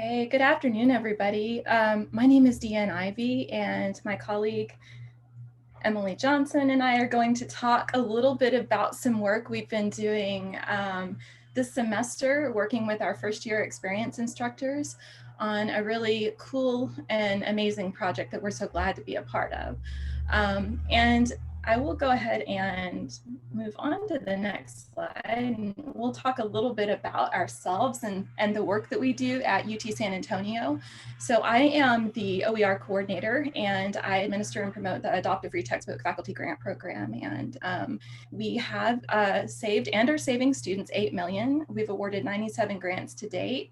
Hey, good afternoon, everybody. My name is Deanne Ivy, and my colleague Emily Johnson and I are going to talk a little bit about some work we've been doing this semester, working with our first year experience instructors on a really cool and amazing project that we're so glad to be a part of. And I will go ahead and move on to the next slide. And we'll talk a little bit about ourselves and the work that we do at UT San Antonio. So I am the OER coordinator, and I administer and promote the Adoptive Free Textbook Faculty Grant Program. And we have saved and are saving students $8 million. We've awarded 97 grants to date.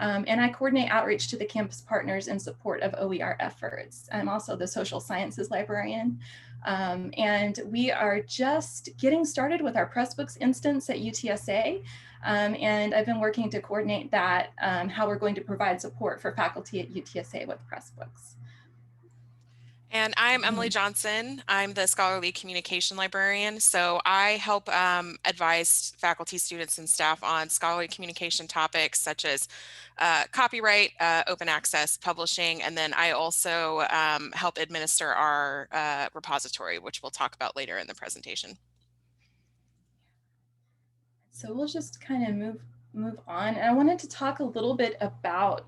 And I coordinate outreach to the campus partners in support of OER efforts. I'm also the social sciences librarian. And we are just getting started with our Pressbooks instance at UTSA. And I've been working to coordinate that, how we're going to provide support for faculty at UTSA with Pressbooks. And I'm Emily Johnson. I'm the scholarly communication librarian. So I help advise faculty, students, and staff on scholarly communication topics such as copyright, open access, publishing, and then I also help administer our repository, which we'll talk about later in the presentation. So we'll just kind of move on. And I wanted to talk a little bit about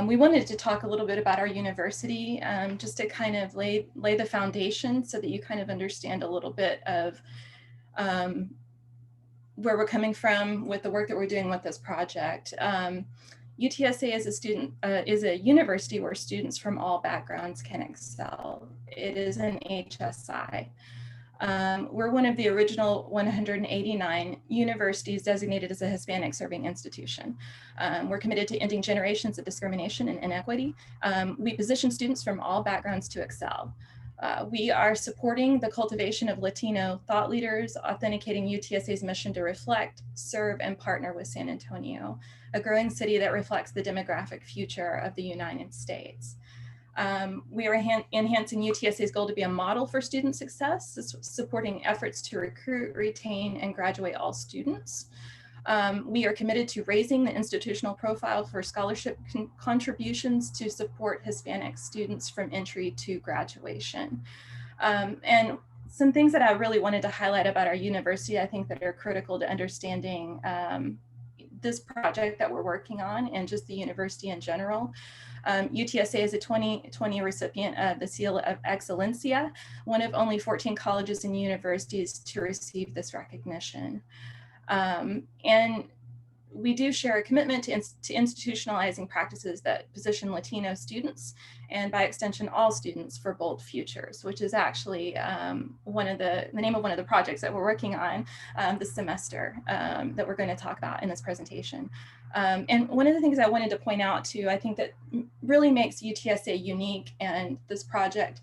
we wanted to talk a little bit about our university, just to kind of lay the foundation so that you kind of understand a little bit of where we're coming from with the work that we're doing with this project. UTSA is a university where students from all backgrounds can excel. It is an HSI. We're one of the original 189 universities designated as a Hispanic serving institution. We're committed to ending generations of discrimination and inequity. We position students from all backgrounds to excel. We are supporting the cultivation of Latino thought leaders, authenticating UTSA's mission to reflect, serve, and partner with San Antonio, a growing city that reflects the demographic future of the United States. We are enhancing UTSA's goal to be a model for student success, supporting efforts to recruit, retain, and graduate all students. We are committed to raising the institutional profile for scholarship contributions to support Hispanic students from entry to graduation. And some things that I really wanted to highlight about our university, I think that are critical to understanding this project that we're working on and just the university in general. UTSA is a 2020 recipient of the Seal of Excellencia, one of only 14 colleges and universities to receive this recognition. And we do share a commitment to institutionalizing practices that position Latino students, and by extension, all students, for bold futures, which is actually the name of one of the projects that we're working on this semester that we're going to talk about in this presentation. And one of the things I wanted to point out too, I think that really makes UTSA unique and this project,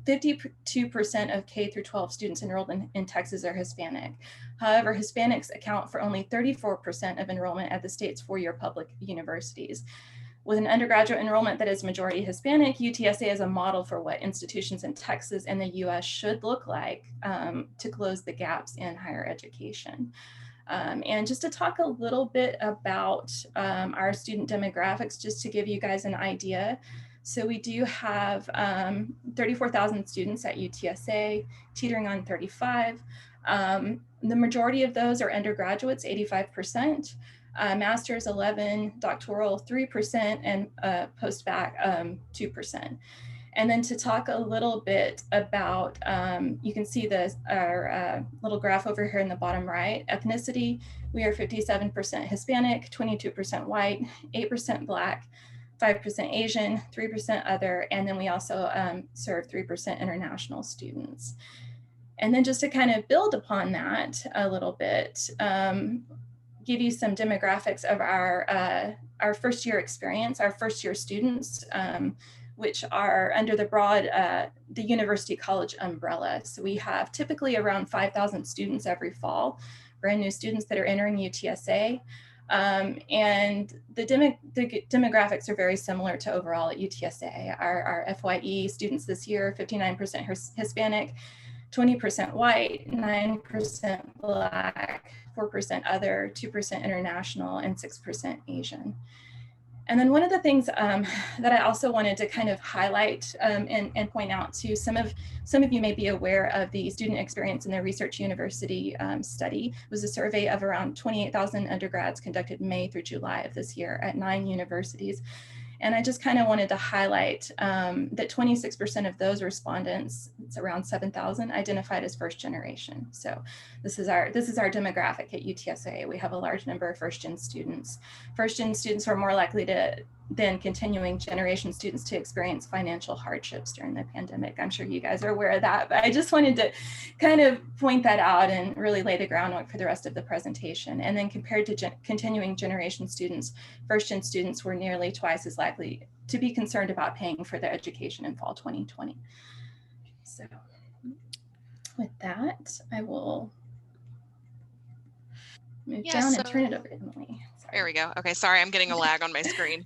52% of K through 12 students enrolled in Texas are Hispanic. However, Hispanics account for only 34% of enrollment at the state's four-year public universities. With an undergraduate enrollment that is majority Hispanic, UTSA is a model for what institutions in Texas and the US should look like to close the gaps in higher education. And just to talk a little bit about our student demographics, just to give you guys an idea. So we do have 34,000 students at UTSA, teetering on 35. The majority of those are undergraduates, 85%, master's 11, doctoral 3%, and post-bac 2%. And then to talk a little bit about, you can see our little graph over here in the bottom right, ethnicity, we are 57% Hispanic, 22% white, 8% Black, 5% Asian, 3% other, and then we also serve 3% international students. And then just to kind of build upon that a little bit, give you some demographics of our first year experience, our first year students, which are under the broad, the University College umbrella. So we have typically around 5,000 students every fall, brand new students that are entering UTSA. And the demographics are very similar to overall at UTSA. Our FYE students this year, 59% Hispanic, 20% white, 9% Black, 4% other, 2% international, and 6% Asian. And then one of the things that I also wanted to kind of highlight and point out to some of you may be aware of the student experience in the Research University study. It was a survey of around 28,000 undergrads conducted May through July of this year at 9 universities. And I just kind of wanted to highlight that 26% of those respondents, it's around 7,000, identified as first generation. So this is our demographic at UTSA. We have a large number of first gen students. First gen students are more likely than continuing generation students to experience financial hardships during the pandemic. I'm sure you guys are aware of that, but I just wanted to kind of point that out and really lay the groundwork for the rest of the presentation. And then compared to continuing generation students, first gen students were nearly twice as likely to be concerned about paying for their education in fall 2020. So with that, I will move down and turn it over to Emily. Sorry. There we go. Okay, sorry, I'm getting a lag on my screen.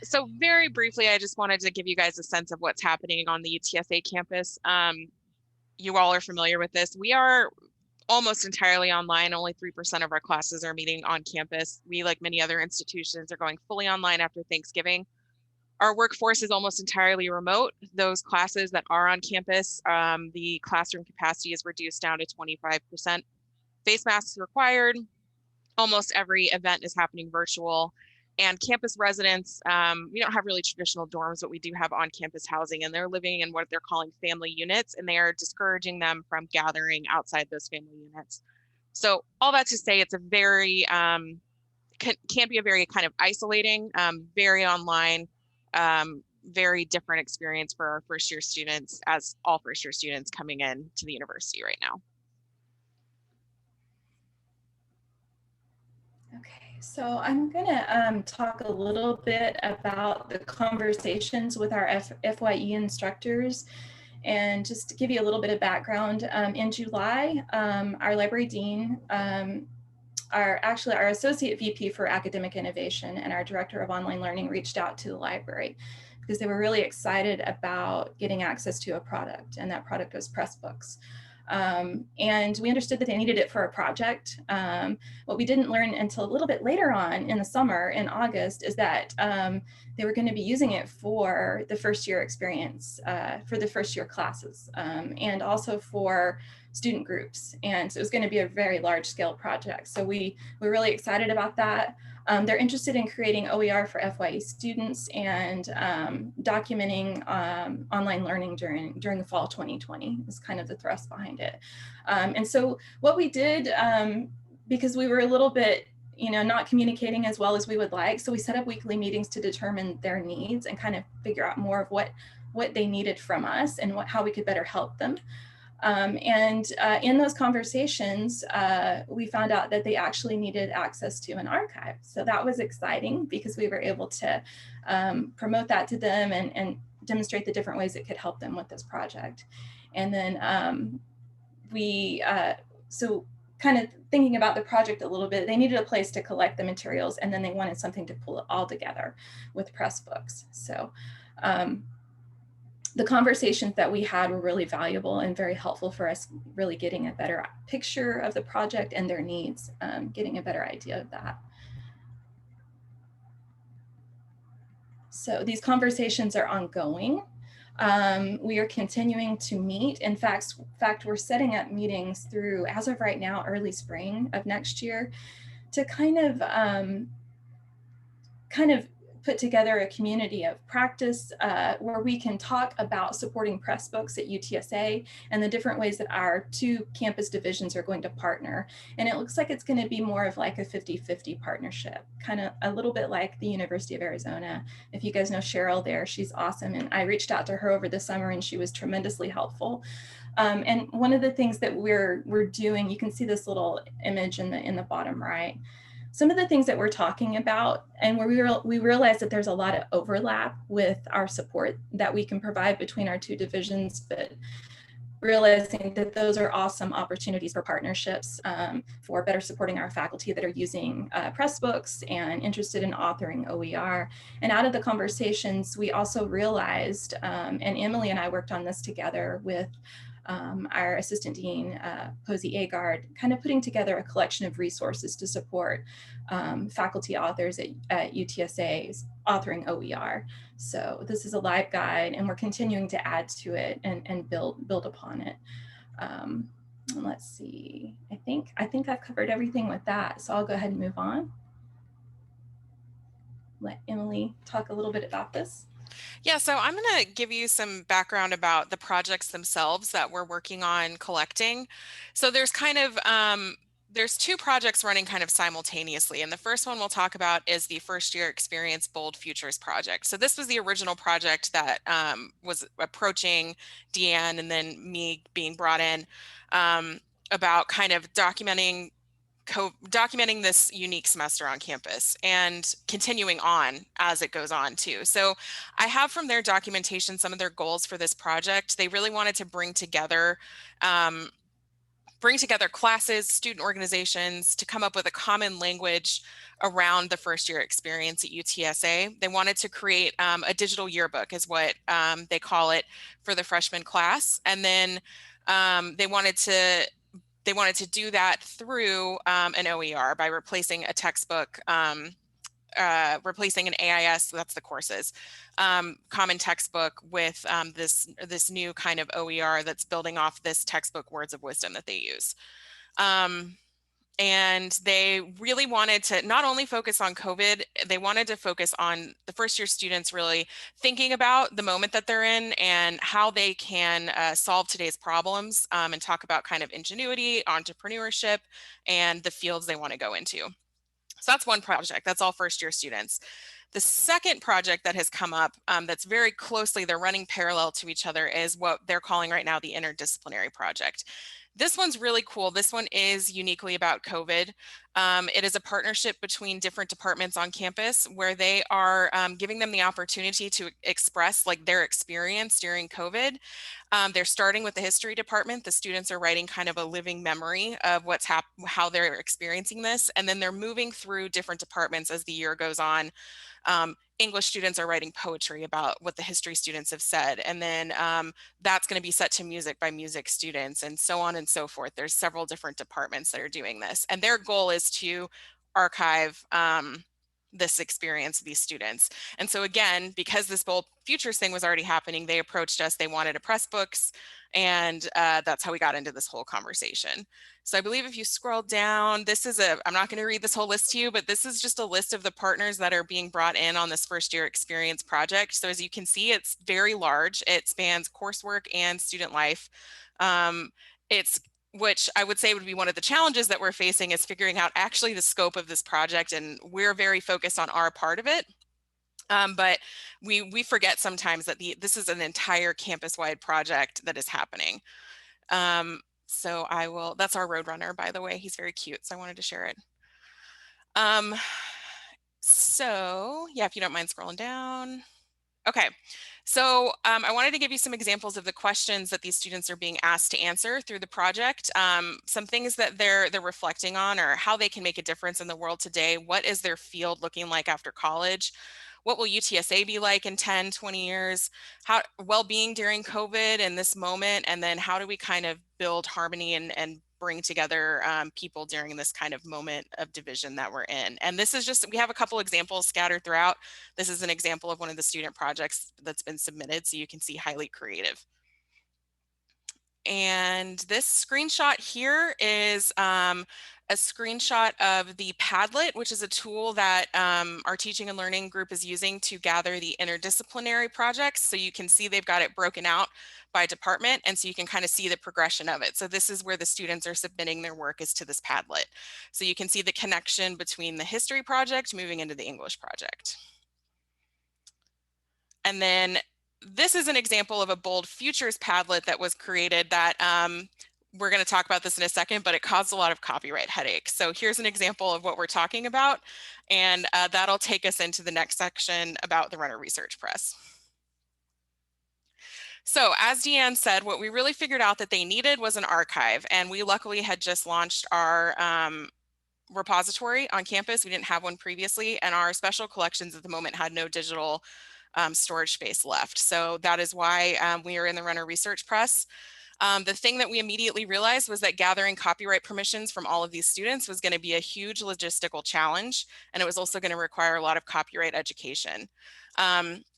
So very briefly, I just wanted to give you guys a sense of what's happening on the UTSA campus. You all are familiar with this. We are almost entirely online. Only 3% of our classes are meeting on campus. We, like many other institutions, are going fully online after Thanksgiving. Our workforce is almost entirely remote. Those classes that are on campus, the classroom capacity is reduced down to 25%. Face masks required. Almost every event is happening virtual. And campus residents, we don't have really traditional dorms, but we do have on-campus housing, and they're living in what they're calling family units, and they are discouraging them from gathering outside those family units. So all that to say, it's a very, can be a very kind of isolating, very online, very different experience for our first year students, as all first year students coming in to the university right now. Okay, so I'm gonna talk a little bit about the conversations with our FYE instructors. And just to give you a little bit of background, in July, our library dean, our associate VP for academic innovation and our director of online learning reached out to the library because they were really excited about getting access to a product, and that product was Pressbooks. And we understood that they needed it for a project. What we didn't learn until a little bit later on in the summer, in August, is that they were going to be using it for the first year experience, for the first year classes, and also for student groups. And so it was going to be a very large scale project. So we're really excited about that. They're interested in creating OER for FYE students and documenting online learning during the fall 2020 is kind of the thrust behind it. And so what we did, because we were a little bit, not communicating as well as we would like, so we set up weekly meetings to determine their needs and kind of figure out more of what they needed from us and how we could better help them. In those conversations, we found out that they actually needed access to an archive. So that was exciting because we were able to promote that to them and demonstrate the different ways it could help them with this project. And then so kind of thinking about the project a little bit, they needed a place to collect the materials, and then they wanted something to pull it all together with Pressbooks. So the conversations that we had were really valuable and very helpful for us really getting a better picture of the project and their needs, getting a better idea of that. So these conversations are ongoing. We are continuing to meet. In fact, we're setting up meetings through, as of right now, early spring of next year to kind of put together a community of practice where we can talk about supporting Pressbooks at UTSA and the different ways that our two campus divisions are going to partner. And it looks like it's going to be more of like a 50-50 partnership, kind of a little bit like the University of Arizona. If you guys know Cheryl there, she's awesome. And I reached out to her over the summer and she was tremendously helpful. And one of the things that we're doing, you can see this little image in the bottom right. Some of the things that we're talking about, and where we realize that there's a lot of overlap with our support that we can provide between our two divisions, but realizing that those are awesome opportunities for partnerships for better supporting our faculty that are using Pressbooks and interested in authoring OER. And out of the conversations, we also realized, and Emily and I worked on this together with our assistant dean, Posey Agard, kind of putting together a collection of resources to support faculty authors at UTSA's authoring OER. So this is a live guide, and we're continuing to add to it and build upon it. And let's see, I think I've covered everything with that. So I'll go ahead and move on. Let Emily talk a little bit about this. Yeah, so I'm going to give you some background about the projects themselves that we're working on collecting. So there's kind of there's two projects running kind of simultaneously. And the first one we'll talk about is the First Year Experience Bold Futures project. So this was the original project that was approaching Deanne and then me being brought in about kind of documenting this unique semester on campus and continuing on as it goes on too. So I have from their documentation some of their goals for this project. They really wanted to bring together classes, student organizations to come up with a common language around the first year experience at UTSA. They wanted to create a digital yearbook is what they call it for the freshman class. And then they wanted to do that through an OER by replacing a textbook, replacing an AIS, that's the courses, common textbook with this new kind of OER that's building off this textbook Words of Wisdom that they use. And they really wanted to not only focus on COVID, they wanted to focus on the first year students really thinking about the moment that they're in and how they can solve today's problems and talk about kind of ingenuity, entrepreneurship, and the fields they want to go into. So that's one project. That's all first year students. The second project that has come up that's very closely, they're running parallel to each other, is what they're calling right now the interdisciplinary project. This one's really cool. This one is uniquely about COVID. It is a partnership between different departments on campus where they are giving them the opportunity to express like their experience during COVID. They're starting with the history department. The students are writing kind of a living memory of how they're experiencing this. And then they're moving through different departments as the year goes on. English students are writing poetry about what the history students have said. And then that's going to be set to music by music students and so on and so forth. There's several different departments that are doing this. And their goal is to archive this experience of these students. And so again, because this Bold Futures thing was already happening, they approached us, they wanted to press books, and that's how we got into this whole conversation. So I believe if you scroll down, I'm not going to read this whole list to you, but this is just a list of the partners that are being brought in on this first year experience project. So as you can see, it's very large. It spans coursework and student life. Which I would say would be one of the challenges that we're facing is figuring out actually the scope of this project. And we're very focused on our part of it. But we forget sometimes that this is an entire campus-wide project that is happening. So that's our Roadrunner, by the way. He's very cute, so I wanted to share it. So yeah, if you don't mind scrolling down. Okay, so I wanted to give you some examples of the questions that these students are being asked to answer through the project. Some things that they're reflecting on are how they can make a difference in the world today. What is their field looking like after college? What will UTSA be like in 10, 20 years? How well-being during COVID and this moment, and then how do we kind of build harmony and bring together people during this kind of moment of division that we're in. And this is just, we have a couple examples scattered throughout. This is an example of one of the student projects that's been submitted, so you can see highly creative. And this screenshot here is a screenshot of the Padlet, which is a tool that our teaching and learning group is using to gather the interdisciplinary projects. So you can see they've got it broken out by department, and so you can kind of see the progression of it. So this is where the students are submitting their work, is to this Padlet. So you can see the connection between the history project moving into the English project. And then this is an example of a Bold Futures Padlet that was created that we're going to talk about this in a second, but it caused a lot of copyright headaches. So here's an example of what we're talking about, and that'll take us into the next section about the Runner Research Press. So as Deanne said, what we really figured out that they needed was an archive, and we luckily had just launched our repository on campus. We didn't have one previously, and our special collections at the moment had no digital storage space left. So that is why we are in the Runner Research Press. The thing that we immediately realized was that gathering copyright permissions from all of these students was going to be a huge logistical challenge, and it was also going to require a lot of copyright education.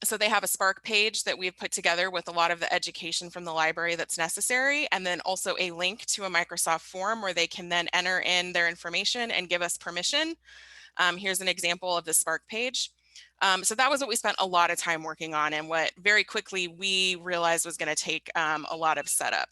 So they have a Spark page that we've put together with a lot of the education from the library that's necessary, and then also a link to a Microsoft form where they can then enter in their information and give us permission. Here's an example of the Spark page. So that was what we spent a lot of time working on, and what very quickly we realized was going to take a lot of setup.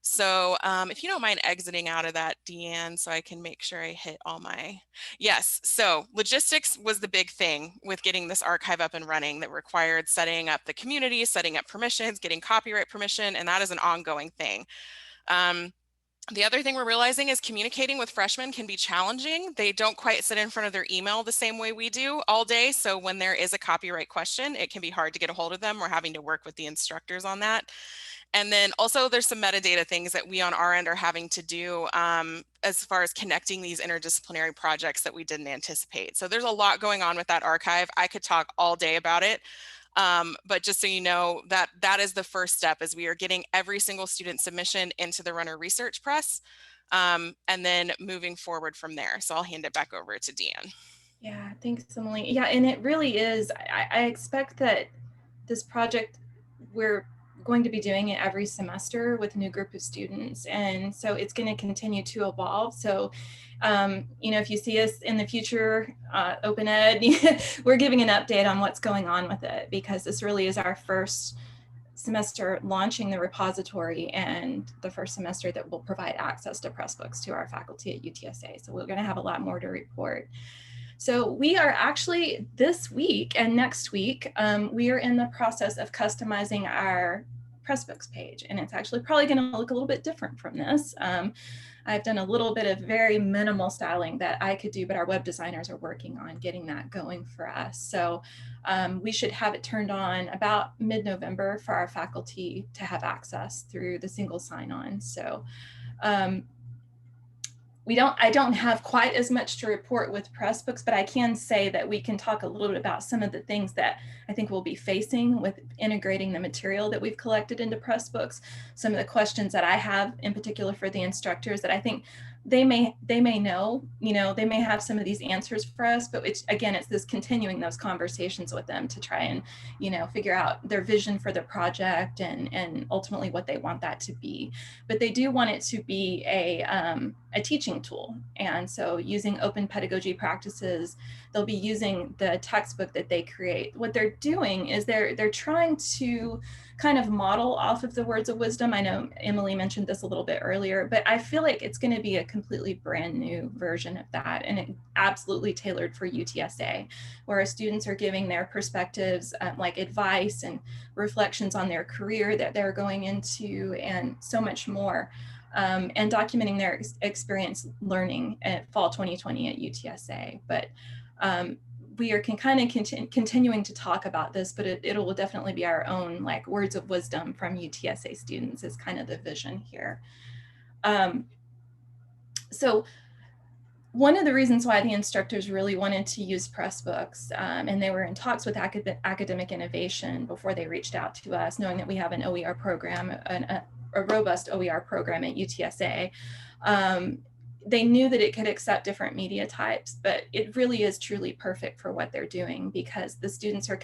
So if you don't mind exiting out of that, Deanne, so I can make sure I hit all my, yes. So logistics was the big thing with getting this archive up and running that required setting up the community, setting up permissions, getting copyright permission, and that is an ongoing thing. The other thing we're realizing is communicating with freshmen can be challenging. They don't quite sit in front of their email the same way we do all day. So when there is a copyright question, it can be hard to get a hold of them. We're having to work with the instructors on that. And then also there's some metadata things that we on our end are having to do as far as connecting these interdisciplinary projects that we didn't anticipate. So there's a lot going on with that archive. I could talk all day about it. But just so you know, that is the first step, is we are getting every single student submission into the Runner Research Press, and then moving forward from there. So I'll hand it back over to Deanne. Yeah, thanks, Emily. Yeah, and it really is, I expect that this project, we're going to be doing it every semester with a new group of students. And so it's going to continue to evolve. So, you know, if you see us in the future, Open Ed, we're giving an update on what's going on with it, because this really is our first semester launching the repository, and the first semester that will provide access to Pressbooks to our faculty at UTSA. So we're going to have a lot more to report. So we are actually, this week and next week, we are in the process of customizing our Pressbooks page, and it's actually probably going to look a little bit different from this. I've done a little bit of very minimal styling that I could do, but our web designers are working on getting that going for us. So we should have it turned on about mid-November for our faculty to have access through the single sign-on. So I don't have quite as much to report with Pressbooks, but I can say that we can talk a little bit about some of the things that I think we'll be facing with integrating the material that we've collected into Pressbooks. Some of the questions that I have in particular for the instructors that I think they may know, you know, they may have some of these answers for us, but it's, again, it's this continuing those conversations with them to try and, you know, figure out their vision for the project and ultimately what they want that to be. But they do want it to be a teaching tool. And so using open pedagogy practices, they'll be using the textbook that they create. What they're doing is they're trying to kind of model off of the words of wisdom. I know Emily mentioned this a little bit earlier, but I feel like it's going to be a completely brand new version of that, and it absolutely tailored for UTSA, where our students are giving their perspectives, like advice and reflections on their career that they're going into, and so much more. And documenting their experience learning at fall 2020 at UTSA. But we are continuing to talk about this, but it will definitely be our own, like, words of wisdom from UTSA students is kind of the vision here. So one of the reasons why the instructors really wanted to use Pressbooks, and they were in talks with Academic Innovation before they reached out to us, knowing that we have an OER program, a robust OER program at UTSA. They knew that it could accept different media types, but it really is truly perfect for what they're doing, because the students are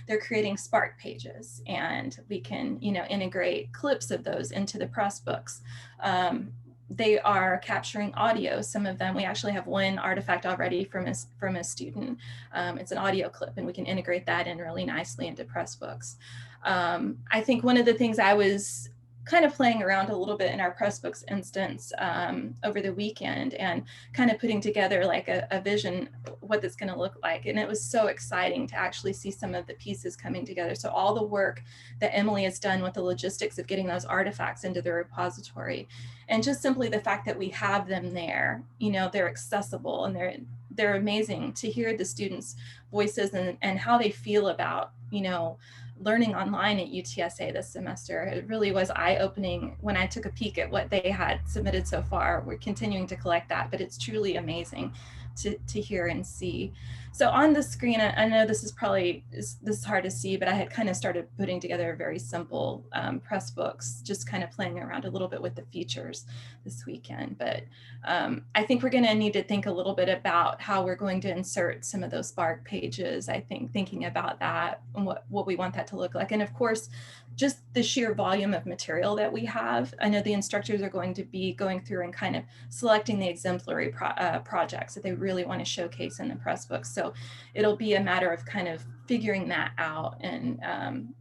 they're creating Spark pages, and we can, you know, integrate clips of those into the Pressbooks. They are capturing audio. Some of them, we actually have one artifact already from a student. It's an audio clip, and we can integrate that in really nicely into Pressbooks. I think one of the things I was kind of playing around a little bit in our Pressbooks instance over the weekend, and kind of putting together like a vision what that's going to look like. And it was so exciting to actually see some of the pieces coming together. So all the work that Emily has done with the logistics of getting those artifacts into the repository, and just simply the fact that we have them there, you know, they're accessible, and they're amazing to hear the students' voices and how they feel about, you know, learning online at UTSA this semester. It really was eye-opening when I took a peek at what they had submitted so far. We're continuing to collect that, but it's truly amazing to hear and see. So on the screen, I know this is hard to see, but I had kind of started putting together very simple press books, just kind of playing around a little bit with the features this weekend. But I think we're going to need to think a little bit about how we're going to insert some of those Spark pages. I think thinking about that and what we want that to look like. And of course, just the sheer volume of material that we have. I know the instructors are going to be going through and kind of selecting the exemplary projects that they really want to showcase in the press book. So it'll be a matter of kind of figuring that out. And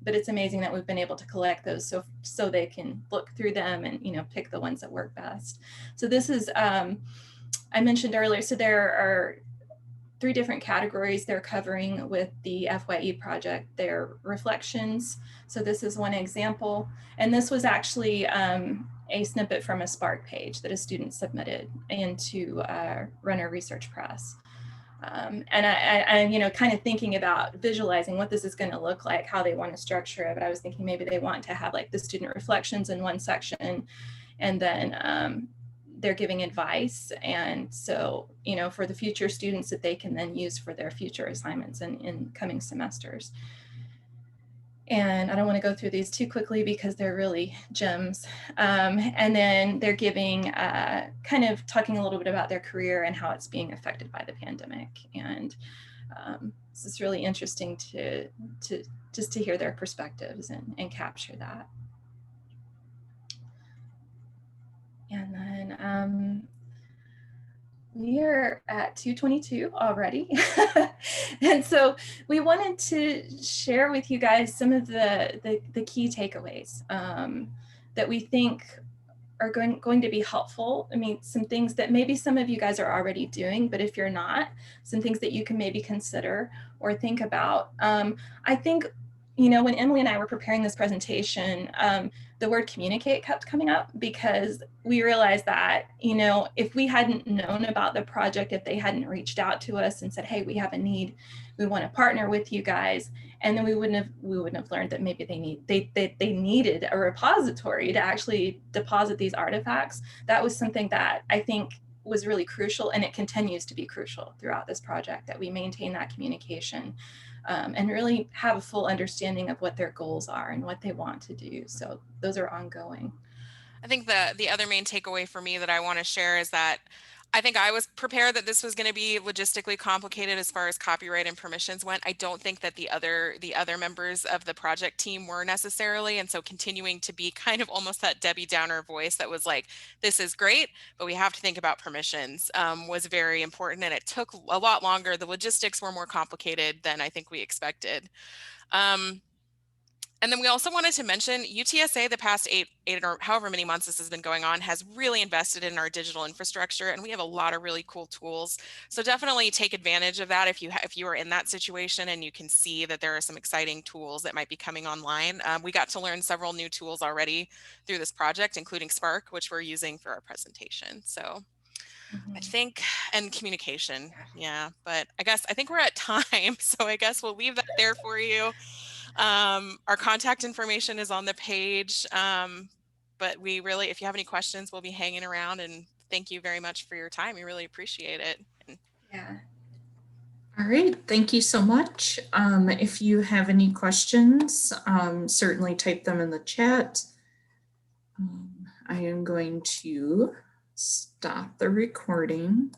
but it's amazing that we've been able to collect those so they can look through them and, you know, pick the ones that work best. So this is, I mentioned earlier, so there are 3 different categories they're covering with the FYE project. They're reflections. So this is one example. And this was actually a snippet from a Spark page that a student submitted into Runner Research Press. And I, you know, kind of thinking about visualizing what this is going to look like, how they want to structure it. But I was thinking maybe they want to have like the student reflections in one section, and then they're giving advice. And so, you know, for the future students that they can then use for their future assignments in coming semesters. And I don't want to go through these too quickly because they're really gems. And then they're giving, kind of talking a little bit about their career and how it's being affected by the pandemic. And this is really interesting to just to hear their perspectives and capture that. And then we are at 2:22 already. And so we wanted to share with you guys some of the key takeaways that we think are going to be helpful. I mean, some things that maybe some of you guys are already doing, but if you're not, some things that you can maybe consider or think about. I think, you know, when Emily and I were preparing this presentation, the word communicate kept coming up because we realized that, you know, if we hadn't known about the project, if they hadn't reached out to us and said, hey, we have a need, we want to partner with you guys, and then we wouldn't have learned that maybe they needed a repository to actually deposit these artifacts. That was something that I think was really crucial, and it continues to be crucial throughout this project, that we maintain that communication. And really have a full understanding of what their goals are and what they want to do. So those are ongoing. I think the other main takeaway for me that I want to share is that I think I was prepared that this was going to be logistically complicated as far as copyright and permissions went. I don't think that the other members of the project team were necessarily. And so continuing to be kind of almost that Debbie Downer voice that was like, this is great, but we have to think about permissions, was very important. And it took a lot longer. The logistics were more complicated than I think we expected. And then we also wanted to mention UTSA, the past eight or however many months this has been going on, has really invested in our digital infrastructure, and we have a lot of really cool tools. So definitely take advantage of that if you are in that situation and you can see that there are some exciting tools that might be coming online. We got to learn several new tools already through this project, including Spark, which we're using for our presentation. So I think, and communication, yeah, but I think we're at time, so I guess we'll leave that there for you. Our contact information is on the page, but we really, if you have any questions, we'll be hanging around, and thank you very much for your time. We really appreciate it. Yeah. All right, thank you so much. If you have any questions, certainly type them in the chat. I am going to stop the recording.